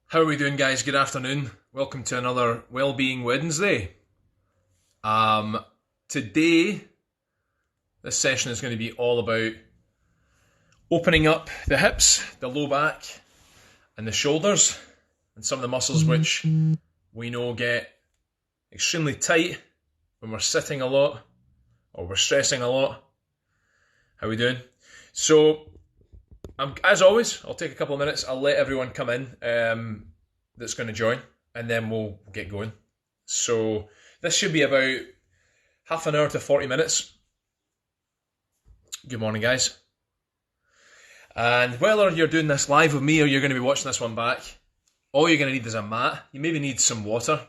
How are we doing, guys? Good afternoon. Welcome to another Wellbeing Wednesday. Today, this session is going to be all about opening up the hips, the low back, and the shoulders, and some of the muscles which we know get extremely tight when we're sitting a lot or we're stressing a lot. How are we doing? So, as always, I'll take a couple of minutes. I'll let everyone come in that's going to join, and then we'll get going. So this should be about half an hour to 40 minutes. Good morning, guys. And whether you're doing this live with me or you're going to be watching this one back, all you're going to need is a mat. You maybe need some water,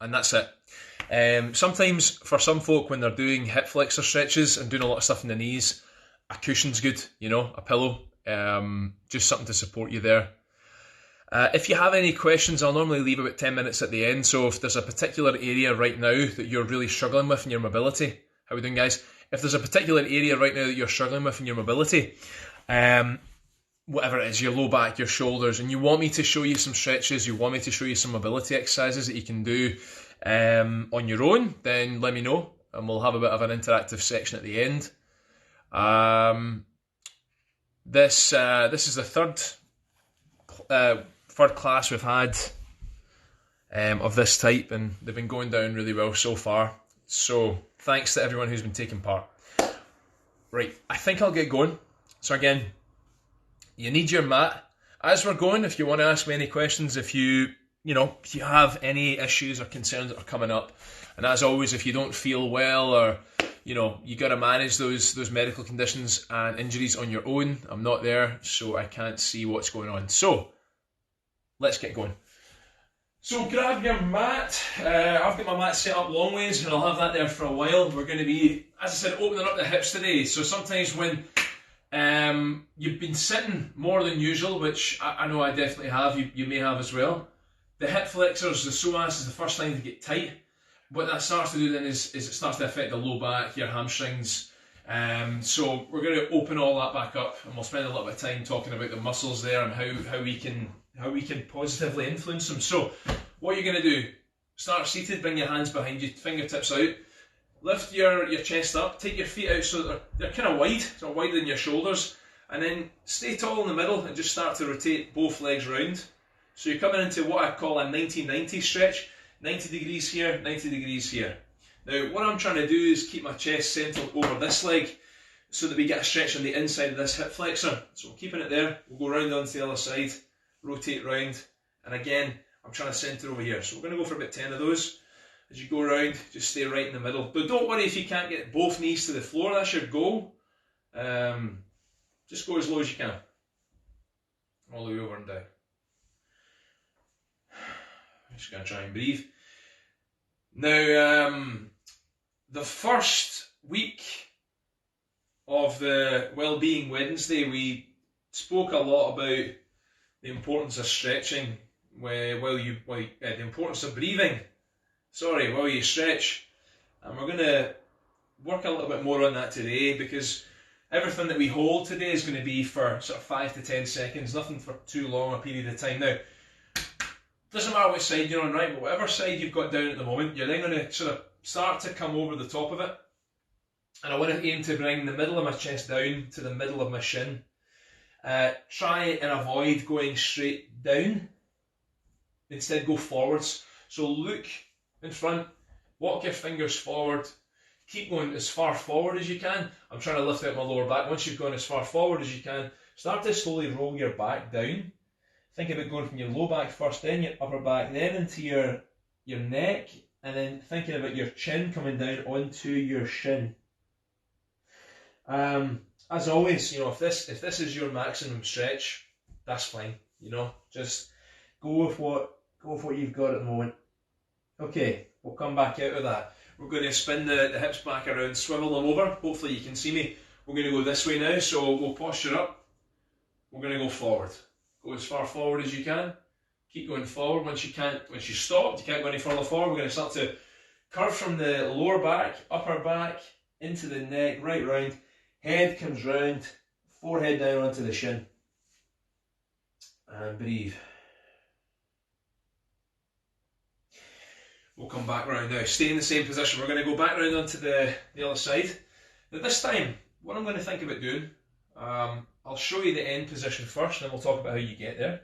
and that's it. Sometimes for some folk, when they're doing hip flexor stretches and doing a lot of stuff in the knees, a cushion's good, a pillow. Just something to support you there. If you have any questions, I'll normally leave about 10 minutes at the end. So if there's a particular area right now that you're really struggling with in your mobility, how are we doing, guys? If there's a particular area right now that you're struggling with in your mobility, whatever it is, your low back, your shoulders, and you want me to show you some stretches, you want me to show you some mobility exercises that you can do on your own, then let me know, and we'll have a bit of an interactive section at the end. This is the third class we've had of this type, and they've been going down really well so far. So thanks to everyone who's been taking part. Right, I think I'll get going. So again, you need your mat. As we're going, if you want to ask me any questions, if you have any issues or concerns that are coming up, and as always, if you don't feel well or you got to manage those medical conditions and injuries on your own. I'm not there, so I can't see what's going on. So, let's get going. So, grab your mat. I've got my mat set up long ways, and I'll have that there for a while. We're going to be, as I said, opening up the hips today. So, sometimes when you've been sitting more than usual, which I know I definitely have, you may have as well, the hip flexors, the psoas, is the first time to get tight. What that starts to do then is it starts to affect the low back, your hamstrings. So we're going to open all that back up, and we'll spend a little bit of time talking about the muscles there and how we can positively influence them. So what you're going to do, start seated, bring your hands behind you, fingertips out, lift your chest up, take your feet out so that they're kind of wide, so wider than your shoulders, and then stay tall in the middle and just start to rotate both legs round. So you're coming into what I call a 90-90 stretch. 90 degrees here, 90 degrees here. Now, what I'm trying to do is keep my chest centered over this leg so that we get a stretch on the inside of this hip flexor. So I'm keeping it there. We'll go round onto the other side, rotate round, and again, I'm trying to center over here. So we're going to go for about 10 of those. As you go around, just stay right in the middle. But don't worry if you can't get both knees to the floor. That's your goal. Just go as low as you can. All the way over and down. I'm just going to try and breathe. Now, the first week of the Wellbeing Wednesday, we spoke a lot about the importance of stretching, the importance of breathing, while you stretch. And we're going to work a little bit more on that today, because everything that we hold today is going to be for sort of 5 to 10 seconds, nothing for too long a period of time. Now, doesn't matter which side you're on, right? But whatever side you've got down at the moment, you're then going to sort of start to come over the top of it. And I want to aim to bring the middle of my chest down to the middle of my shin. Try and avoid going straight down. Instead, go forwards. So look in front, walk your fingers forward, keep going as far forward as you can. I'm trying to lift out my lower back. Once you've gone as far forward as you can, start to slowly roll your back down. Think about going from your low back first, then your upper back, then into your neck, and then thinking about your chin coming down onto your shin. As always, if this is your maximum stretch, that's fine. Just go with what you've got at the moment. Okay, we'll come back out of that. We're going to spin the hips back around, swivel them over. Hopefully you can see me. We're going to go this way now, so we'll posture up. We're going to go forward. Go as far forward as you can. Keep going forward. Once you stop, you can't go any further forward. We're going to start to curve from the lower back, upper back, into the neck, right round. Head comes round, forehead down onto the shin. And breathe. come back round now. Stay in the same position. We're going to go back round onto the other side. Now this time, what I'm going to think about doing, I'll show you the end position first, and then we'll talk about how you get there.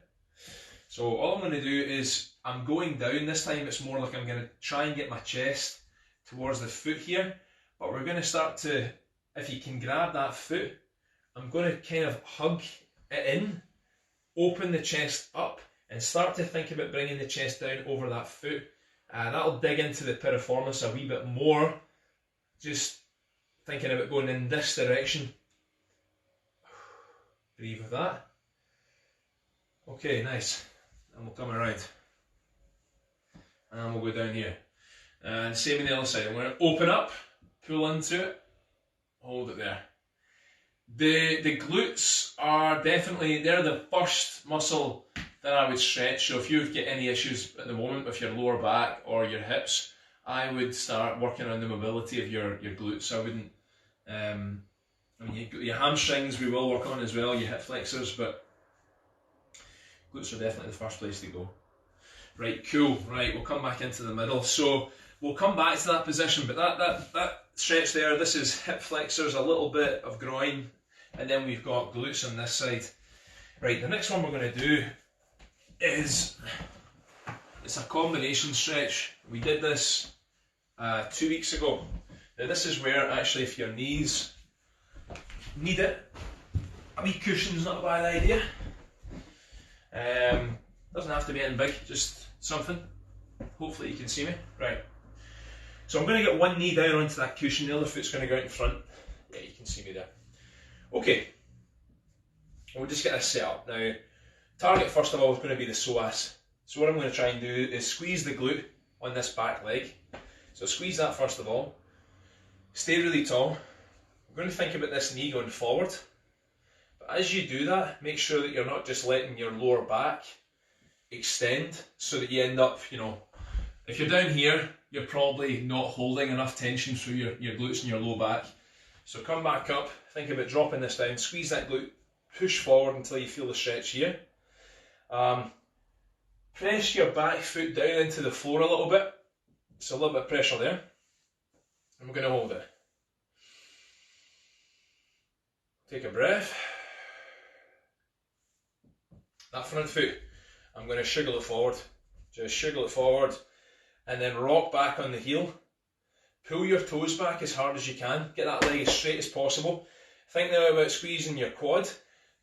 So all I'm going to do is, I'm going down this time. It's more like I'm going to try and get my chest towards the foot here, but we're going to start to, if you can grab that foot, I'm going to kind of hug it in, open the chest up, and start to think about bringing the chest down over that foot. That'll dig into the piriformis a wee bit more, just thinking about going in this direction. Breathe with that. Okay, nice. And we'll come around. And we'll go down here. And same on the other side. I'm going to open up, pull into it, hold it there. The glutes are definitely, they're the first muscle that I would stretch. So if you've got any issues at the moment with your lower back or your hips, I would start working on the mobility of your glutes. I wouldn't, I mean, your hamstrings we will work on as well, your hip flexors, but glutes are definitely the first place to go. Right, cool. Right, we'll come back into the middle. So we'll come back to that position, but that stretch there, this is hip flexors, a little bit of groin, and then we've got glutes on this side. Right, the next one we're going to do is, it's a combination stretch. We did this 2 weeks ago. Now this is where actually if your knees need it, a wee cushion's not a bad idea. Doesn't have to be anything big, just something. Hopefully you can see me. Right. So I'm going to get one knee down onto that cushion, the other foot's going to go out in front. Yeah, you can see me there. Okay. We'll just get this set up. Now, target first of all is going to be the psoas. So what I'm going to try and do is squeeze the glute on this back leg. So squeeze that first of all. Stay really tall. I'm going to think about this knee going forward. But as you do that, make sure that you're not just letting your lower back extend so that you end up, you know, if you're down here, you're probably not holding enough tension through your glutes and your low back. So come back up, think about dropping this down, squeeze that glute, push forward until you feel the stretch here. Press your back foot down into the floor a little bit. So a little bit of pressure there. And we're going to hold it. Take a breath. That front foot, I'm going to shiggle it forward. Just shiggle it forward and then rock back on the heel. Pull your toes back as hard as you can. Get that leg as straight as possible. Think now about squeezing your quad.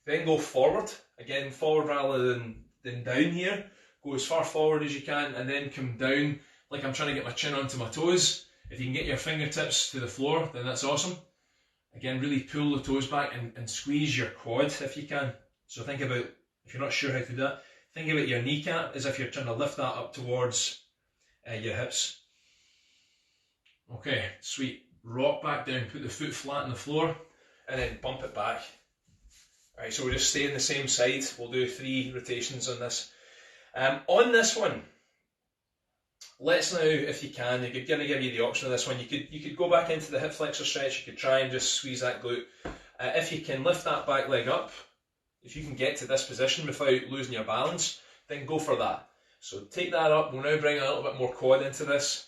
Then go forward. Again, forward rather than down here. Go as far forward as you can and then come down like I'm trying to get my chin onto my toes. If you can get your fingertips to the floor, then that's awesome. Again, really pull the toes back and squeeze your quad if you can. So think about, if you're not sure how to do that, think about your kneecap as if you're trying to lift that up towards your hips. Okay, sweet. Rock back down, put the foot flat on the floor, and then bump it back. Alright, so we'll just stay on the same side. We'll do 3 rotations on this. On this one, let's now, if you can, I'm going to give you the option of this one. You could go back into the hip flexor stretch. You could try and just squeeze that glute. If you can lift that back leg up, if you can get to this position without losing your balance, then go for that. So take that up. We'll now bring a little bit more quad into this.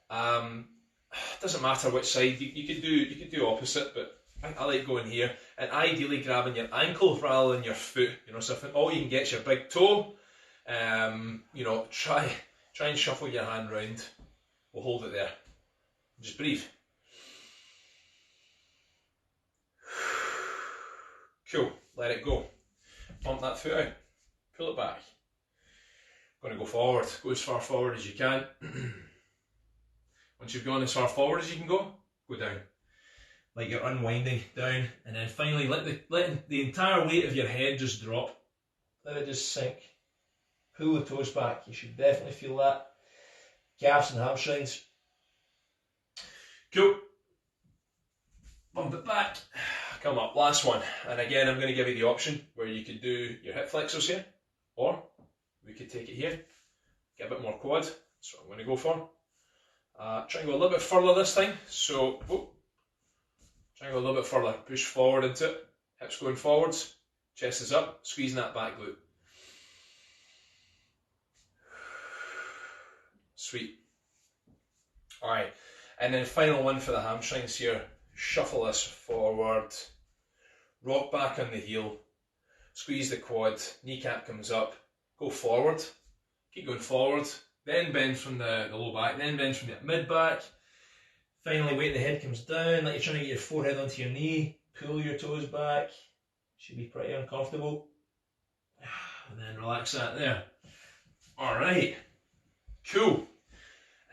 Doesn't matter which side. You could do opposite, but I like going here and ideally grabbing your ankle rather than your foot. You know, so if all you can get is your big toe, you know, try and shuffle your hand round. We'll hold it there. Just breathe. Cool. Let it go. Pump that foot out. Pull it back. Going to go forward. Go as far forward as you can. Once you've gone as far forward as you can go down. Like you're unwinding down, and then finally let the entire weight of your head just drop. Let it just sink. Pull the toes back. You should definitely feel that. Calves and hamstrings. Cool. Bump it back. Come up. Last one. And again, I'm going to give you the option where you could do your hip flexors here, or we could take it here. Get a bit more quad. That's what I'm going to go for. Try and go a little bit further this time. So, try and go a little bit further. Push forward into it. Hips going forwards. Chest is up. Squeezing that back glute. Sweet. Alright, and then final one for the hamstrings here. Shuffle this forward, rock back on the heel, squeeze the quad, kneecap comes up, go forward, keep going forward, then bend from the low back, then bend from the mid back. Finally, weight the head comes down, like you're trying to get your forehead onto your knee, pull your toes back, should be pretty uncomfortable. And then relax that there. Alright, cool.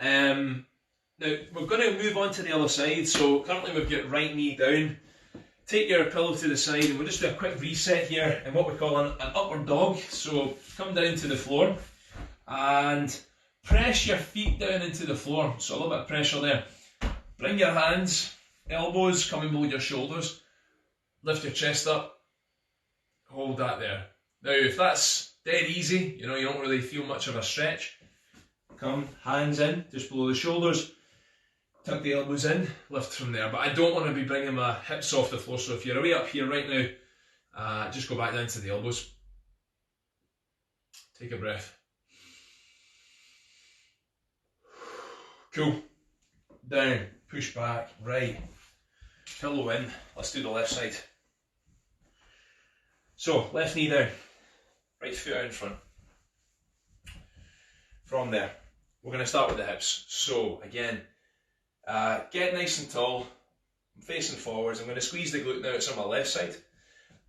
Now, we're going to move on to the other side. So currently we've got right knee down. Take your pillow to the side and we'll just do a quick reset here in what we call an upward dog. So come down to the floor and press your feet down into the floor. So a little bit of pressure there. Bring your hands, elbows coming below your shoulders. Lift your chest up. Hold that there. Now if that's dead easy, you don't really feel much of a stretch, come hands in, just below the shoulders. Tuck the elbows in, lift from there. But I don't want to be bringing my hips off the floor, so if you're way up here right now, just go back down to the elbows. Take a breath. Cool. Down, push back, right. Pillow in. Let's do the left side. So, left knee down, right foot out in front. From there, we're going to start with the hips. So, again, get nice and tall. I'm facing forwards. I'm going to squeeze the glute now. It's on my left side.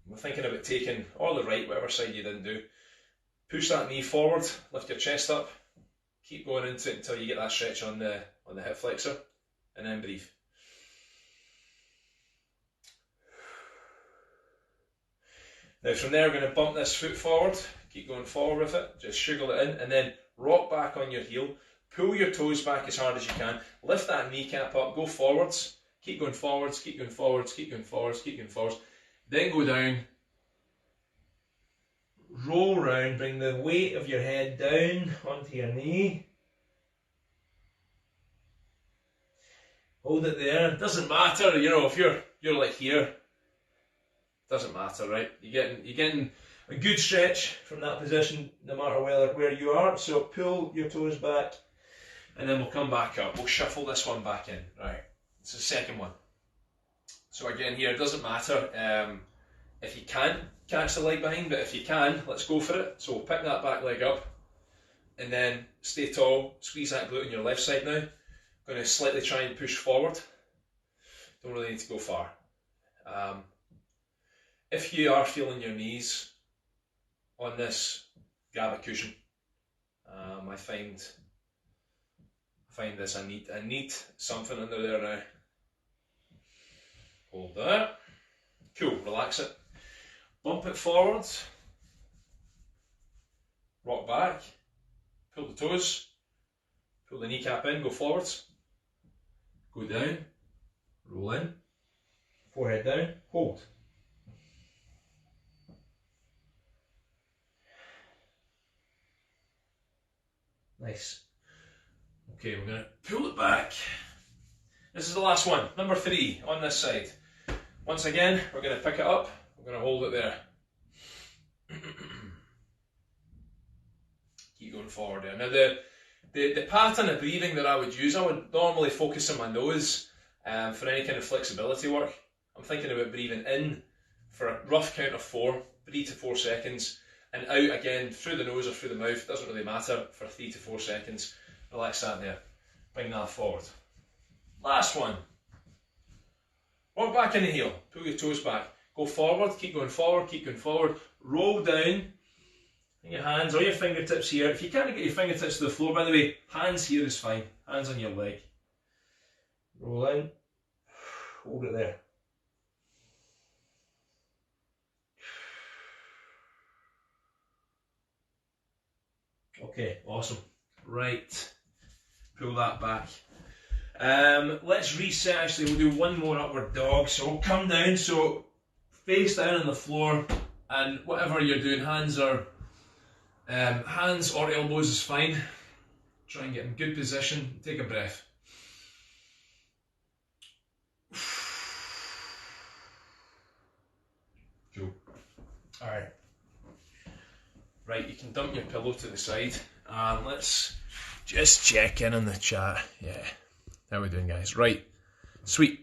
I'm thinking about taking, or the right, whatever side you didn't do. Push that knee forward, lift your chest up. Keep going into it until you get that stretch on the hip flexor, and then breathe. Now from there, we're going to bump this foot forward. Keep going forward with it. Just sugar it in, and then rock back on your heel. Pull your toes back as hard as you can. Lift that kneecap up. Go forwards. Keep going forwards. Keep going forwards. Keep going forwards. Keep going forwards. Then go down. Roll round. Bring the weight of your head down onto your knee. Hold it there. It doesn't matter, if you're like here. Doesn't matter, right? You're getting a good stretch from that position, no matter where you are. So pull your toes back, and then we'll come back up. We'll shuffle this one back in. Right, it's the second one. So again, here it doesn't matter if you can catch the leg behind, but if you can, let's go for it. So we'll pick that back leg up, and then stay tall. Squeeze that glute on your left side now. Going to slightly try and push forward. Don't really need to go far. If you are feeling your knees on this, grab a cushion. I find this, I need something under there now. Hold that. Cool, relax it. Bump it forwards. Rock back. Pull the toes. Pull the kneecap in, go forwards. Go down. Roll in. Forehead down. Hold. Nice. Okay, we're going to pull it back. This is the last one, number 3 on this side. Once again, we're going to pick it up. We're going to hold it there. Keep going forward there. Now the pattern of breathing that I would use, I would normally focus on my nose for any kind of flexibility work. I'm thinking about breathing in for a rough count of 4, 3 to 4 seconds. And out again through the nose or through the mouth, doesn't really matter, for 3 to 4 seconds. Relax that there. Bring that forward. Last one. Walk back in the heel. Pull your toes back. Go forward. Keep going forward. Keep going forward. Roll down. Bring your hands or your fingertips here. If you can't get your fingertips to the floor, by the way, hands here is fine. Hands on your leg. Roll in. Hold it there. Okay, awesome. Right, pull that back. Let's reset, actually, we'll do one more upward dog. So we'll come down, so face down on the floor, and whatever you're doing, hands or elbows is fine. Try and get in good position, take a breath. Cool. Alright. Right, you can dump your pillow to the side, and let's just check in on the chat. Yeah, How are we doing, guys? Right, sweet.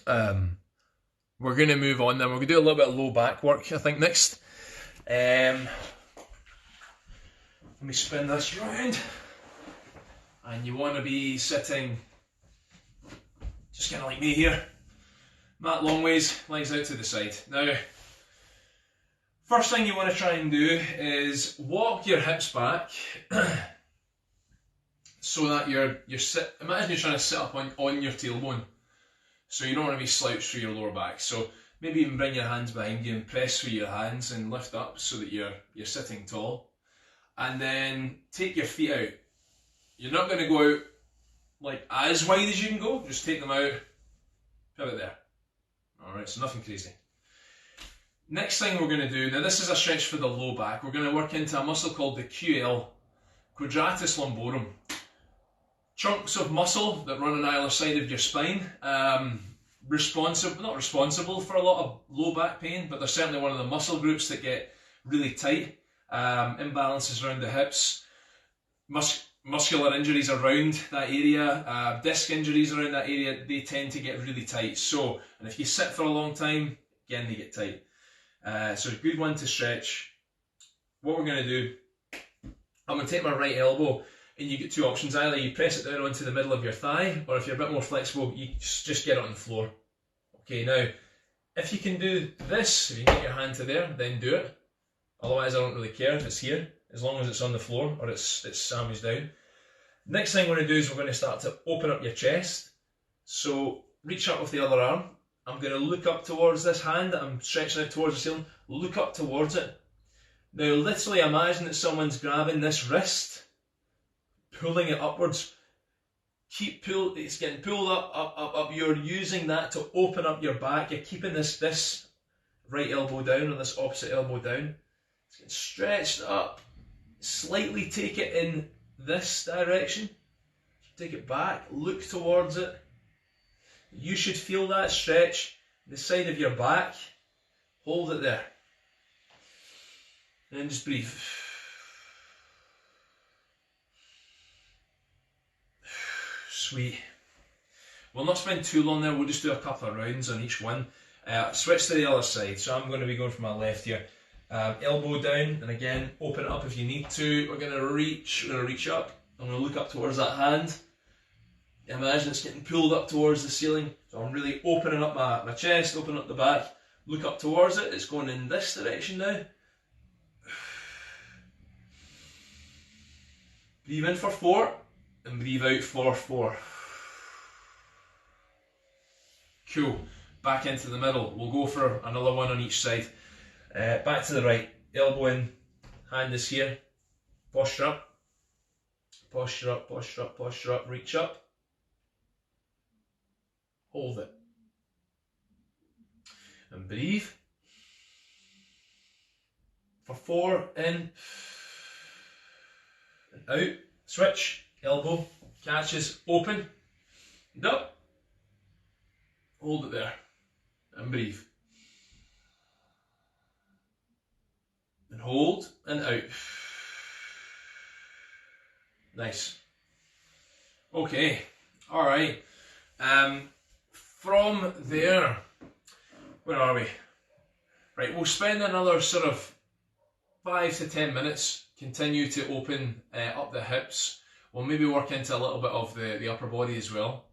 We're going to move on then. We're going to do a little bit of low back work, I think, next. Let me spin this round. And you want to be sitting just kind of like me here. Mat long ways, legs out to the side. Now, first thing you want to try and do is walk your hips back so that imagine you're trying to sit up on your tailbone. So you don't want to be slouched through your lower back. So maybe even bring your hands behind you and press through your hands and lift up so that you're sitting tall. And then take your feet out. You're not going to go out like as wide as you can go. Just take them out about there. Alright, so nothing crazy. Next thing we're going to do, now this is a stretch for the low back. We're going to work into a muscle called the QL, quadratus lumborum. Chunks of muscle that run on either side of your spine, not responsible for a lot of low back pain, but they're certainly one of the muscle groups that get really tight. Imbalances around the hips, muscular injuries around that area, disc injuries around that area, they tend to get really tight. So, and if you sit for a long time, again they get tight. So a good one to stretch. What we're going to do, I'm going to take my right elbow, and you get two options. Either you press it down onto the middle of your thigh, or if you're a bit more flexible, you just get it on the floor. Okay, now, if you can do this, if you can get your hand to there, then do it. Otherwise, I don't really care if it's here, as long as it's on the floor or it's sandwiched down. Next thing we're going to do is we're going to start to open up your chest. So, reach up with the other arm. I'm going to look up towards this hand that I'm stretching out towards the ceiling. Look up towards it. Now, literally imagine that someone's grabbing this wrist, pulling it upwards. It's getting pulled up. You're using that to open up your back. You're keeping this right elbow down or this opposite elbow down. It's getting stretched up. Slightly take it in this direction. Take it back. Look towards it. You should feel that stretch the side of your back. Hold it there. And just breathe. Sweet. We'll not spend too long there, we'll just do a couple of rounds on each one. Switch to the other side, so I'm going to be going for my left here. Elbow down, and again, open it up if you need to. We're going to reach up. I'm going to look up towards that hand. Imagine it's getting pulled up towards the ceiling. So I'm really opening up my chest, opening up the back. Look up towards it, it's going in this direction now. Breathe in for 4. And breathe out for 4. Cool. Back into the middle. We'll go for another one on each side. Back to the right. Elbow in. Hand is here. Posture up. Posture up, posture up, posture up. Reach up. Hold it. And breathe. For 4. In. And out. Switch. Elbow, catches, open, and up. Hold it there, and breathe. And hold, and out. Nice. Okay, alright. From there, where are we? Right, we'll spend another sort of 5 to 10 minutes, continue to open up the hips. We'll maybe work into a little bit of the upper body as well.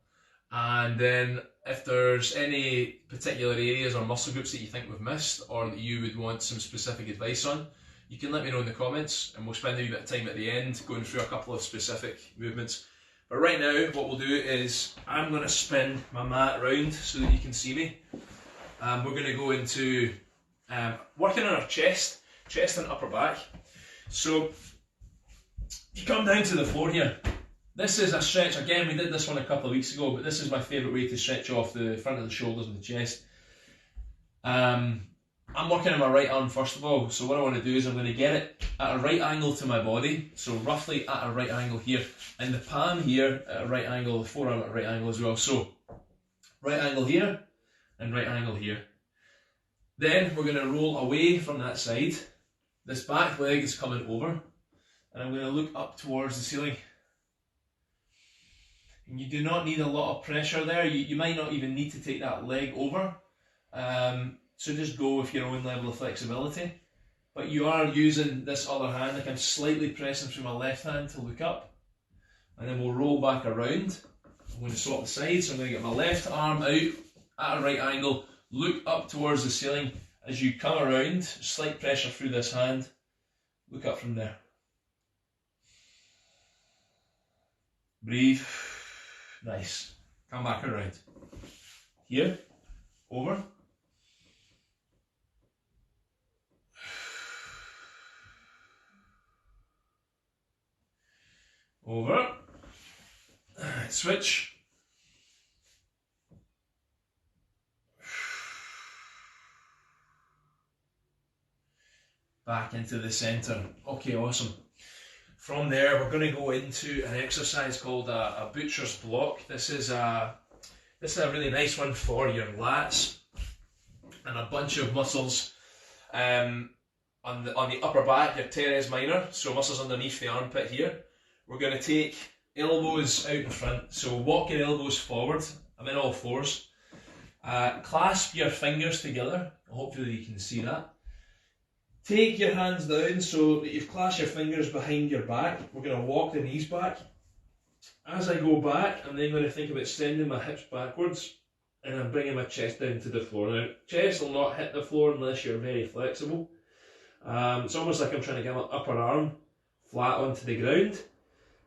And then if there's any particular areas or muscle groups that you think we've missed or that you would want some specific advice on, you can let me know in the comments and we'll spend a wee bit of time at the end going through a couple of specific movements. But right now what we'll do is I'm going to spin my mat round so that you can see me. We're going to go into working on our chest and upper back. So you come down to the floor here. This is a stretch, again we did this one a couple of weeks ago, but this is my favourite way to stretch off the front of the shoulders and the chest. I'm working on my right arm first of all, so what I want to do is I'm going to get it at a right angle to my body, so roughly at a right angle here, and the palm here at a right angle, the forearm at a right angle as well. So right angle here and right angle here. Then we're going to roll away from that side. This back leg is coming over. And I'm going to look up towards the ceiling. And you do not need a lot of pressure there. You might not even need to take that leg over. So just go with your own level of flexibility. But you are using this other hand, like I'm slightly pressing through my left hand to look up. And then we'll roll back around. I'm going to swap the sides, so I'm going to get my left arm out at a right angle, look up towards the ceiling. As you come around, slight pressure through this hand, look up from there. Breathe. Nice. Come back around. Here, over. Over. Switch. Back into the centre. Okay, awesome. From there, we're going to go into an exercise called a butcher's block. This is a really nice one for your lats and a bunch of muscles on the upper back, your teres minor, so muscles underneath the armpit here. We're going to take elbows out in front, so walk your elbows forward. I'm in all fours. Clasp your fingers together. Hopefully you can see that. Take your hands down so that you've clasped your fingers behind your back. We're going to walk the knees back. As I go back, I'm then going to think about sending my hips backwards and I'm bringing my chest down to the floor. Now, chest will not hit the floor unless you're very flexible. It's almost like I'm trying to get my upper arm flat onto the ground.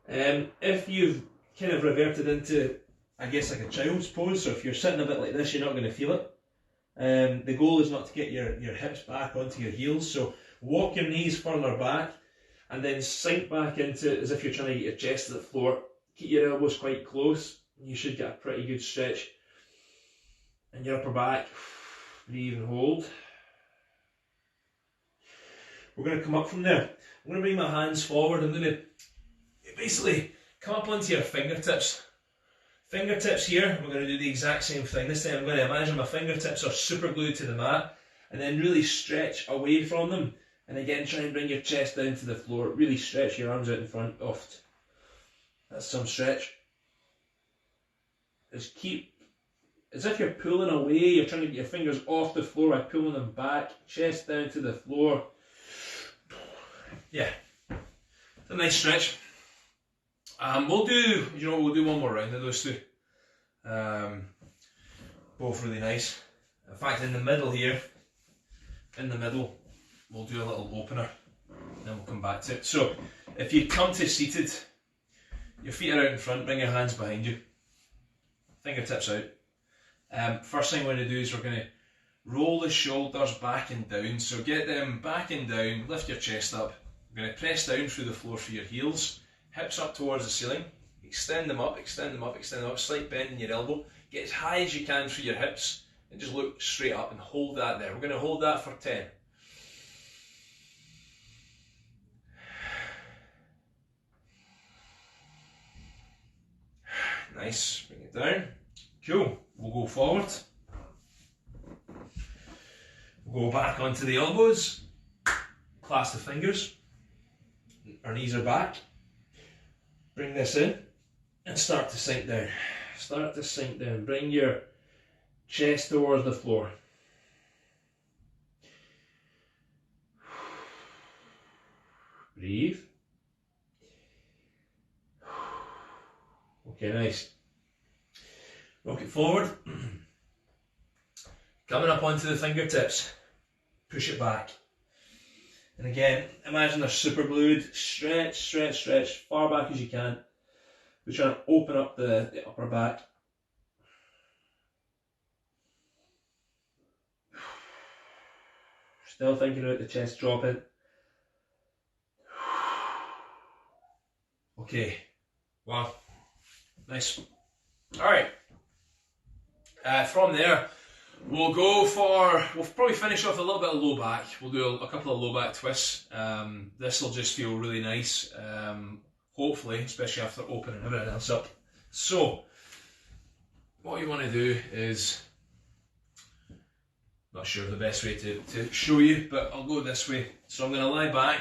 If you've kind of reverted into, I guess, like a child's pose, so if you're sitting a bit like this, you're not going to feel it. The goal is not to get your hips back onto your heels, so walk your knees further back and then sink back into it as if you're trying to get your chest to the floor. Keep your elbows quite close, and you should get a pretty good stretch in your upper back. Breathe and hold. We're going to come up from there. I'm going to bring my hands forward. I'm going to basically come up onto your fingertips. Fingertips here, we're going to do the exact same thing. This time I'm going to imagine my fingertips are super glued to the mat and then really stretch away from them. And again, try and bring your chest down to the floor. Really stretch your arms out in front. That's some stretch. Just keep, as if you're pulling away, you're trying to get your fingers off the floor by pulling them back. Chest down to the floor. Yeah, it's a nice stretch. We'll do one more round of those two. Both really nice. In fact, in the middle here, we'll do a little opener, and then we'll come back to it. So, if you come to seated, your feet are out in front, bring your hands behind you, fingertips out. First thing we're going to do is we're going to roll the shoulders back and down. So get them back and down, lift your chest up. We're going to press down through the floor for your heels. Hips up towards the ceiling, extend them up, extend them up, extend them up, slight bend in your elbow, get as high as you can through your hips and just look straight up and hold that there. We're going to hold that for 10. Nice, bring it down. Cool, we'll go forward. We'll go back onto the elbows, clasp the fingers, our knees are back. Bring this in and start to sink down. Start to sink down. Bring your chest towards the floor. Breathe. Okay, nice. Rock it forward. Coming up onto the fingertips. Push it back. And again, imagine they're super glued. Stretch, stretch, stretch, far back as you can. We're trying to open up the upper back. Still thinking about the chest dropping. Okay. Wow. Nice. Alright. From there, we'll probably finish off a little bit of low back. We'll do a couple of low back twists. This will just feel really nice, hopefully, especially after opening everything else up. So, what you want to do is, not sure the best way to show you, but I'll go this way. So I'm going to lie back,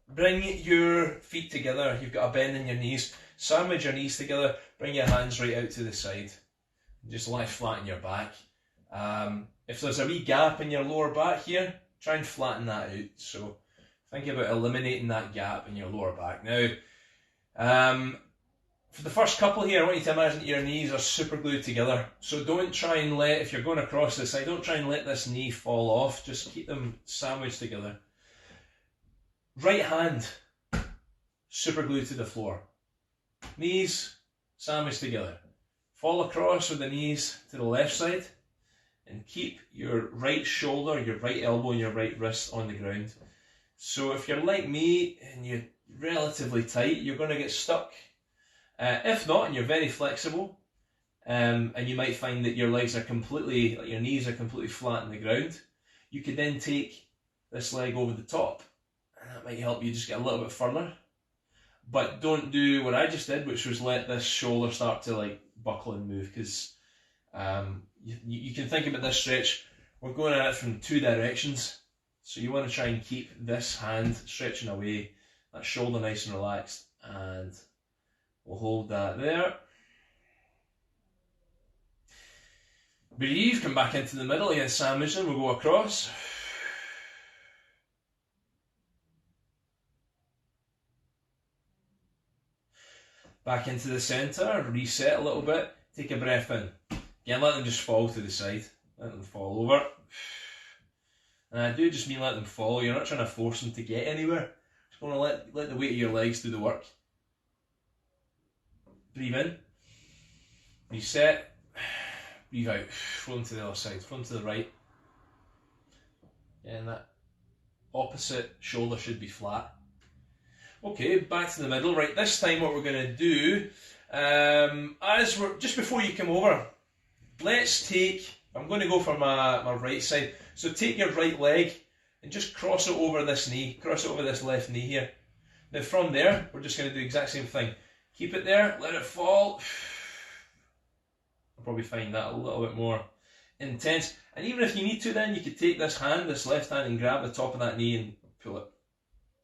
bring your feet together, you've got a bend in your knees. Sandwich your knees together, bring your hands right out to the side. Just lie flat on your back. If there's a wee gap in your lower back here, try and flatten that out. So think about eliminating that gap in your lower back. Now, for the first couple here, I want you to imagine that your knees are super glued together. So don't try and if you're going across this side, don't try and let this knee fall off. Just keep them sandwiched together. Right hand, super glued to the floor. Knees sandwiched together. Fall across with the knees to the left side and keep your right shoulder, your right elbow and your right wrist on the ground. So if you're like me and you're relatively tight, you're going to get stuck. If not, and you're very flexible, and you might find that your legs are completely, like your knees are completely flat on the ground, you could then take this leg over the top, and that might help you just get a little bit further. But don't do what I just did, which was let this shoulder start to like buckle and move, because you can think about this stretch, we're going at it from two directions, so you want to try and keep this hand stretching away, that shoulder nice and relaxed, and we'll hold that there. Breathe, come back into the middle again, sandwich them, we'll go across. Back into the centre, reset a little bit, take a breath in. Again, let them just fall to the side, let them fall over. And I do just mean let them fall, you're not trying to force them to get anywhere. Just want to let the weight of your legs do the work. Breathe in, reset, breathe out, flow them to the other side, flow them to the right. And that opposite shoulder should be flat. Okay, back to the middle. Right, this time what we're going to do, just before you come over, let's take, I'm going to go for my right side. So take your right leg and just cross it over this knee, cross it over this left knee here. Now from there, we're just going to do the exact same thing. Keep it there, let it fall. I'll probably find that a little bit more intense. And even if you need to, then you could take this hand, this left hand, and grab the top of that knee and pull it.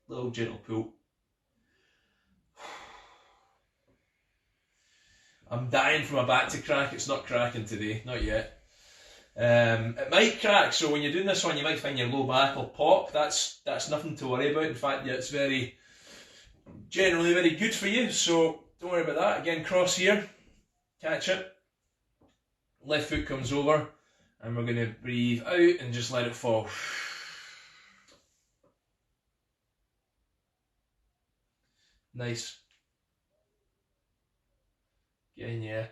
Little gentle pull. I'm dying for my back to crack. It's not cracking today, not yet. It might crack, so when you're doing this one, you might find your low back will pop. That's nothing to worry about. In fact, yeah, it's generally very good for you, so don't worry about that. Again, cross here, catch it. Left foot comes over, and we're going to breathe out and just let it fall. Nice. Again, yeah.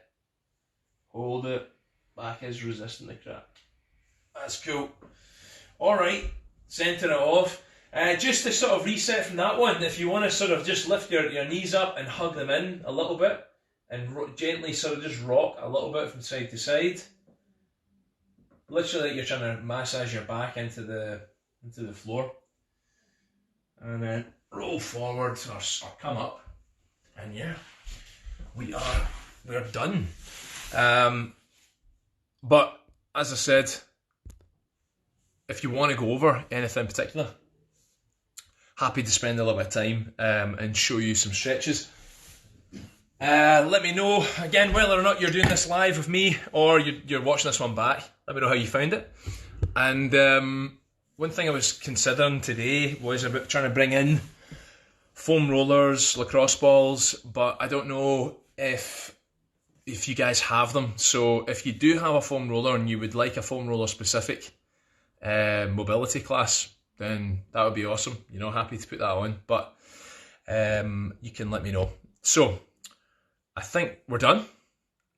Hold it. Back is resisting the crack. That's cool. Alright, centre it off. Just to sort of reset from that one, if you want to sort of just lift your knees up and hug them in a little bit, and gently sort of just rock a little bit from side to side. Literally like you're trying to massage your back into the floor. And then roll forward or come up. And yeah, we're done. But as I said, if you want to go over anything in particular, happy to spend a little bit of time and show you some stretches. Let me know again whether or not you're doing this live with me or you're watching this one back. Let me know how you found it. And one thing I was considering today was about trying to bring in foam rollers, lacrosse balls, but I don't know if you guys have them. So if you do have a foam roller and you would like a foam roller specific mobility class, then that would be awesome. You know, happy to put that on, but you can let me know. So I think we're done,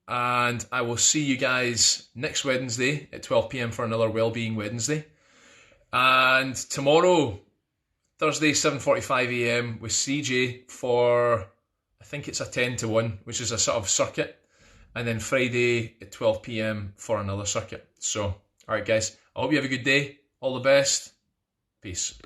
and I will see you guys next Wednesday at 12 PM for another Wellbeing Wednesday. And tomorrow, Thursday, 7:45 AM with CJ for, I think it's a 10-1, which is a sort of circuit. And then Friday at 12 PM for another circuit. So, alright guys, I hope you have a good day. All the best. Peace.